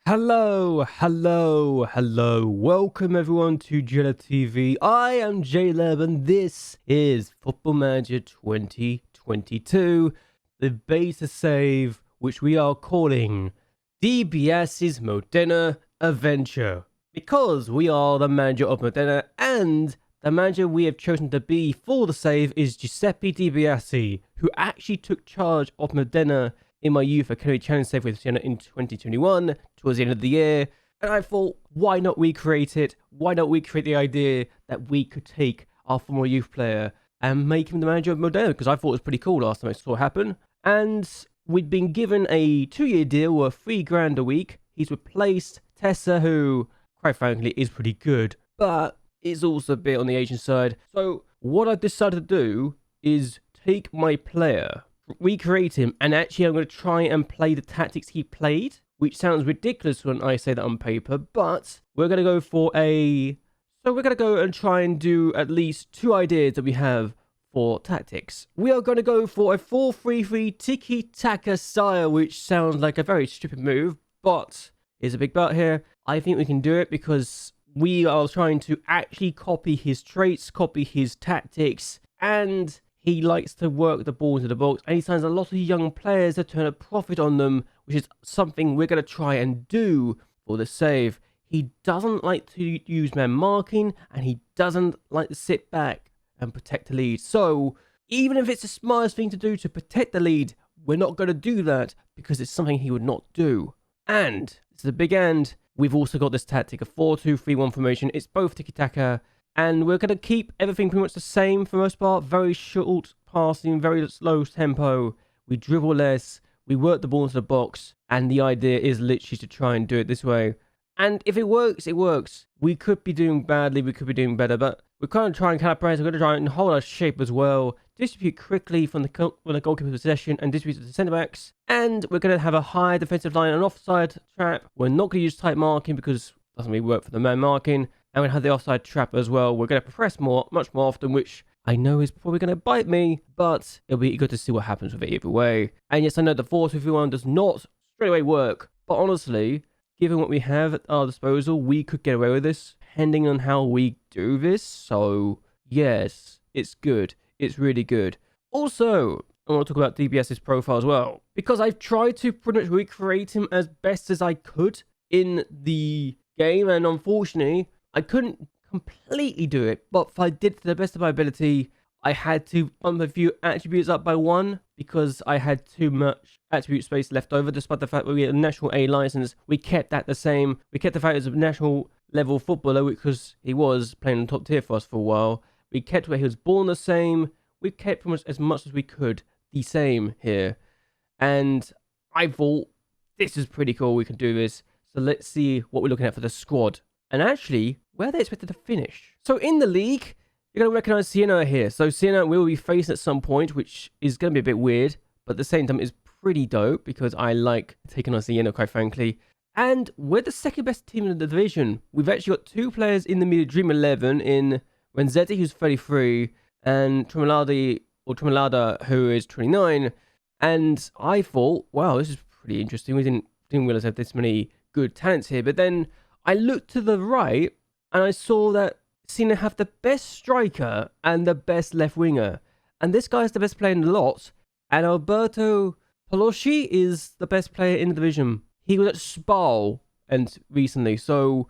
Hello. Welcome everyone to JLABTV. I am JLAB and this is Football Manager 2022, the beta save which we are calling De Biasi's Modena Adventure. Because we are the manager of Modena and the manager we have chosen to be for the save is Guiseppe De Biasi, who actually took charge of Modena in my youth academy challenge save with Siena in 2021 towards the end of the year, and I thought, why not recreate it? Why not recreate the idea that we could take our former youth player and make him the manager of Modena? Because I thought it was pretty cool last time I saw it happen. And we'd been given a 2-year deal worth $3,000 a week. He's replaced Tessa, who, quite frankly, is pretty good, but is also a bit on the Asian side. So what I've decided to do is take my player, recreate him, and actually I'm going to try and play the tactics he played, which sounds ridiculous when I say that on paper, but we're going to go for we're going to go and try and do at least 2 ideas that we have for tactics. We are going to go for a 4-3-3 tiki-taka style, which sounds like a very stupid move, but here's a big but here. I think we can do it because we are trying to actually copy his traits, copy his tactics, and he likes to work the ball into the box, and he signs a lot of young players that turn a profit on them, which is something we're going to try and do for the save. He doesn't like to use man marking, and he doesn't like to sit back and protect the lead. So, even if it's the smartest thing to do to protect the lead, we're not going to do that because it's something he would not do. And, this is a big and, we've also got this tactic, a 4-2-3-1 formation. It's both tiki-taka, and we're going to keep everything pretty much the same for the most part. Very short passing, very slow tempo. We dribble less. We work the ball into the box. And the idea is literally to try and do it this way. And if it works, it works. We could be doing badly. We could be doing better. But we're going to try and calibrate. We're going to try and hold our shape as well. Distribute quickly from the goalkeeper possession and distribute to the centre-backs. And we're going to have a high defensive line and offside trap. We're not going to use tight marking because it doesn't really work for the man marking. And we have the offside trap as well. We're going to press much more often, which I know is probably going to bite me, but it'll be good to see what happens with it either way. And yes, I know the 4-2-3-1 does not straight away work, but honestly, given what we have at our disposal, we could get away with this, depending on how we do this. So, yes, it's good. It's really good. Also, I want to talk about De Biasi's profile as well, because I've tried to pretty much recreate him as best as I could in the game, and unfortunately, I couldn't completely do it, but if I did to the best of my ability, I had to bump a few attributes up by 1 because I had too much attribute space left over, despite the fact that we had a national A license. We kept that the same. We kept the fact as a national level footballer because he was playing on top tier for us for a while. We kept where he was born the same. We kept pretty much as we could the same here. And I thought, this is pretty cool. We can do this. So let's see what we're looking at for the squad. And actually, where are they expected to finish? So in the league, you're going to recognize Siena here. So Siena will be facing at some point, which is going to be a bit weird, but at the same time is pretty dope because I like taking on Siena, quite frankly. And we're the second best team in the division. We've actually got 2 players in the Dream 11 in Renzetti, who's 33, and Tremolada, who is 29. And I thought, wow, this is pretty interesting. We didn't realize I had this many good talents here, but then I looked to the right and I saw that Siena have the best striker and the best left winger. And this guy's the best player in the lot. And Alberto Palosci is the best player in the division. He was at Spal and recently. So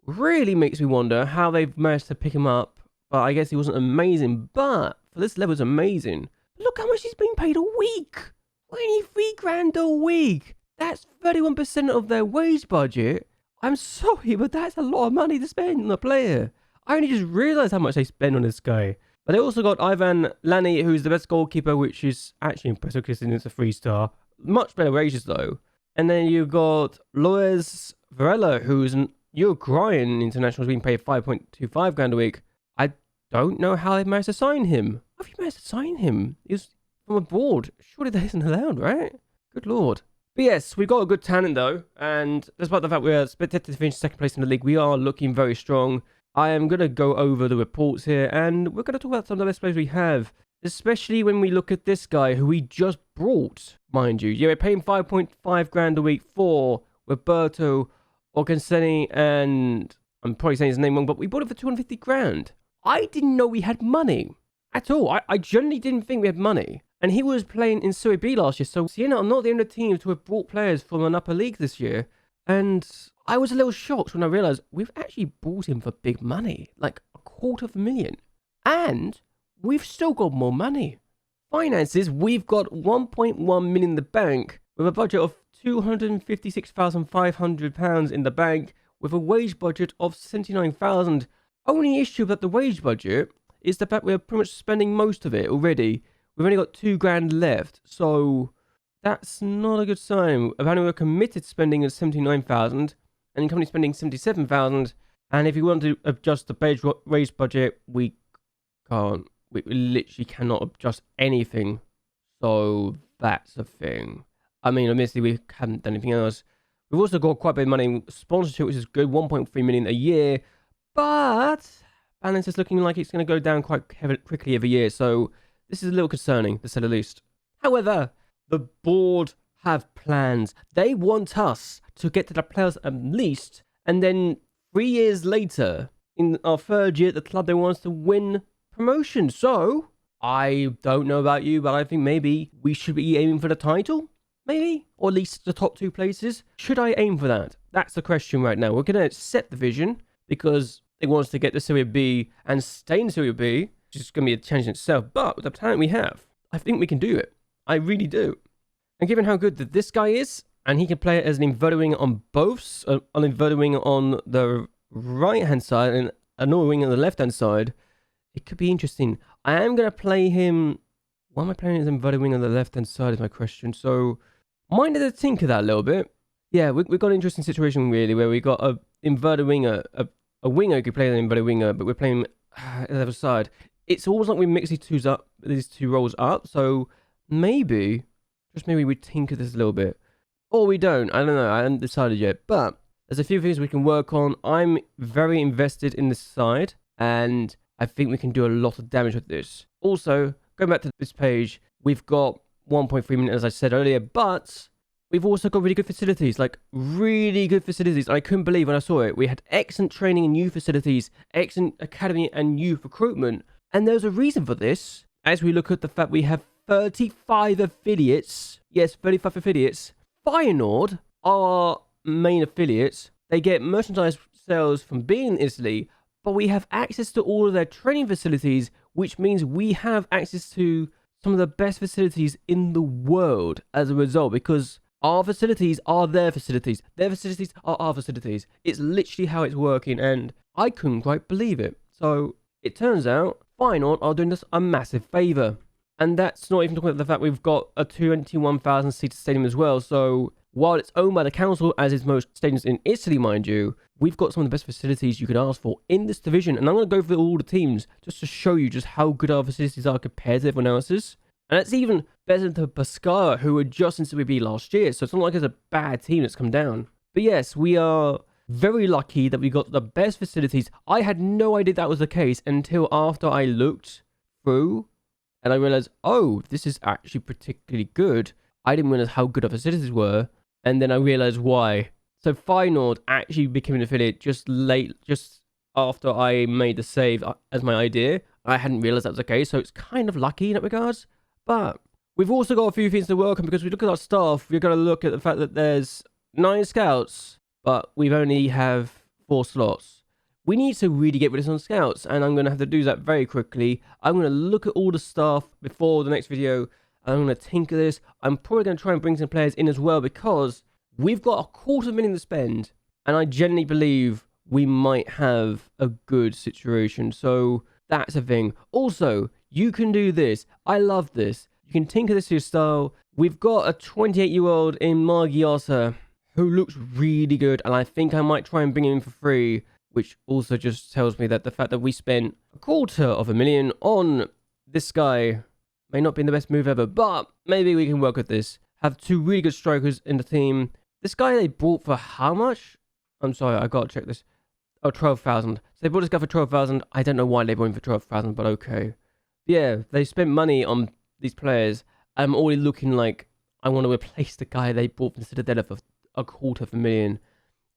really makes me wonder how they've managed to pick him up. But I guess he wasn't amazing. But for this level, it's amazing. Look how much he's being paid a week. $23,000 a week. That's 31% of their wage budget. I'm sorry, but that's a lot of money to spend on a player. I only just realised how much they spend on this guy. But they also got Ivan Lani, who's the best goalkeeper, which is actually impressive because it's a 3-star. Much better wages, though. And then you've got Loez Varela, who's an Uruguayan international, being paid $5.25 a week. I don't know how they managed to sign him. How have you managed to sign him? He was from abroad. Surely that isn't allowed, right? Good lord. But yes, we've got a good talent though, and despite the fact we're expected to finish second place in the league, we are looking very strong. I am going to go over the reports here, and we're going to talk about some of the best players we have, especially when we look at this guy who we just brought, mind you. Yeah, we're paying $5.5 grand a week for Roberto Organseni, and I'm probably saying his name wrong, but we bought it for 250 grand. I didn't know we had money at all. I generally didn't think we had money. And he was playing in Serie B last year, so Siena are not the only team to have brought players from an upper league this year. And I was a little shocked when I realised we've actually bought him for big money, like $250,000. And we've still got more money. Finances, we've got 1.1 million in the bank with a budget of £256,500 in the bank with a wage budget of 79,000. Only issue about the wage budget is the fact we're pretty much spending most of it already. We've only got 2 grand left, so that's not a good sign. Apparently we're committed spending at 79,000 and currently spending 77,000. And if you want to adjust the wage budget, we can't. We literally cannot adjust anything. So that's a thing. I mean, obviously we haven't done anything else. We've also got quite a bit of money in sponsorship, which is good, 1.3 million a year. But balance is looking like it's going to go down quite quickly every year. So this is a little concerning, to say the least. However, the board have plans. They want us to get to the playoffs at least. And then 3 years later, in our 3rd year at the club, they want us to win promotion. So I don't know about you, but I think maybe we should be aiming for the title. Maybe, or at least the top 2 places. Should I aim for that? That's the question right now. We're going to set the vision because they want us to get to Serie B and stay in Serie B, which is going to be a challenge in itself. But with the talent we have, I think we can do it. I really do. And given how good that this guy is, and he can play it as an inverted winger on both, an inverted winger on the right-hand side and another winger on the left-hand side, it could be interesting. I am going to play him. Why am I playing as inverted winger on the left-hand side is my question. So minded to think of that a little bit. Yeah, we've got an interesting situation really where we got a inverted winger, a winger who could play an inverted winger, but we're playing the other side. It's almost like we mix these two roles up. So maybe, just maybe we tinker this a little bit. Or we don't. I don't know. I haven't decided yet. But there's a few things we can work on. I'm very invested in this side, and I think we can do a lot of damage with this. Also, going back to this page, we've got 1.3 million, as I said earlier, but we've also got really good facilities, like really good facilities. I couldn't believe when I saw it. We had excellent training and youth facilities, excellent academy and youth recruitment. And there's a reason for this, as we look at the fact we have 35 affiliates. Yes, 35 affiliates. Feyenoord, our main affiliates, they get merchandise sales from being in Italy, but we have access to all of their training facilities, which means we have access to some of the best facilities in the world as a result, because our facilities are their facilities. Their facilities are our facilities. It's literally how it's working, and I couldn't quite believe it. So it turns out Feyenoord are doing us a massive favour. And that's not even talking about the fact we've got a 21,000-seater stadium as well. So while it's owned by the council, as is most stadiums in Italy, mind you, we've got some of the best facilities you could ask for in this division. And I'm going to go through all the teams just to show you just how good our facilities are compared to everyone else's. And it's even better than Pescara, who were just in Serie B last year. So it's not like it's a bad team that's come down. But yes, we are very lucky that we got the best facilities. I had no idea that was the case until after I looked through and I realized, oh, this is actually particularly good. I didn't realize how good our facilities were. And then I realized why. So Feyenoord actually became an affiliate just after I made the save as my idea. I hadn't realized that was the case. So it's kind of lucky in that regards. But we've also got a few things to work on, because we look at our staff. We're going to look at the fact that there's 9 scouts, but we've only have 4 slots. We need to really get rid of some scouts, and I'm going to have to do that very quickly. I'm going to look at all the stuff before the next video, and I'm going to tinker this. I'm probably going to try and bring some players in as well, because we've got $250,000 to spend, and I genuinely believe we might have a good situation. So that's a thing. Also, you can do this. I love this. You can tinker this to your style. We've got a 28-year-old in Margiotta who looks really good, and I think I might try and bring him in for free, which also just tells me that the fact that we spent $250,000 on this guy may not be the best move ever, but maybe we can work with this. Have 2 really good strikers in the team. This guy they bought for how much? I'm sorry, I gotta check this. Oh, 12,000. So they bought this guy for 12,000. I don't know why they bought him for 12,000, but okay. Yeah, they spent money on these players. I'm already looking like I want to replace the guy they bought from Citadella for 250,000,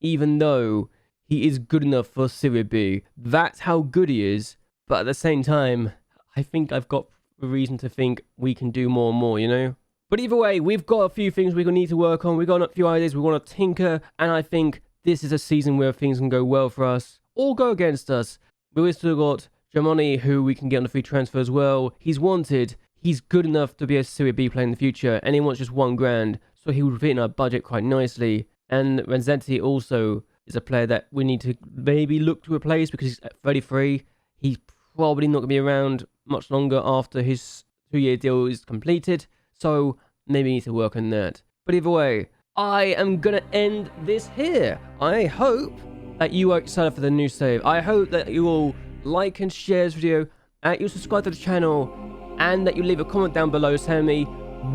even though he is good enough for Serie B. That's how good he is. But at the same time, I think I've got a reason to think we can do more and more, you know? But either way, we've got a few things we're going to need to work on. We've got a few ideas we want to tinker. And I think this is a season where things can go well for us or go against us. We've still got Jamoni, who we can get on the free transfer as well. He's wanted. He's good enough to be a Serie B player in the future. And he wants just $1,000. So he would fit in our budget quite nicely. And Renzetti also is a player that we need to maybe look to replace because he's at 33. He's probably not going to be around much longer after his 2-year deal is completed. So maybe we need to work on that. But either way, I am going to end this here. I hope that you are excited for the new save. I hope that you will like and share this video, that you subscribe to the channel, and that you leave a comment down below telling me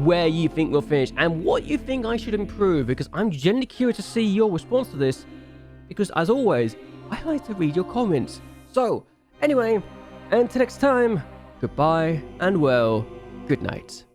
where you think we'll finish and what you think I should improve, because I'm genuinely curious to see your response to this, because as always, I like to read your comments. So, anyway, until next time, goodbye and well, good night.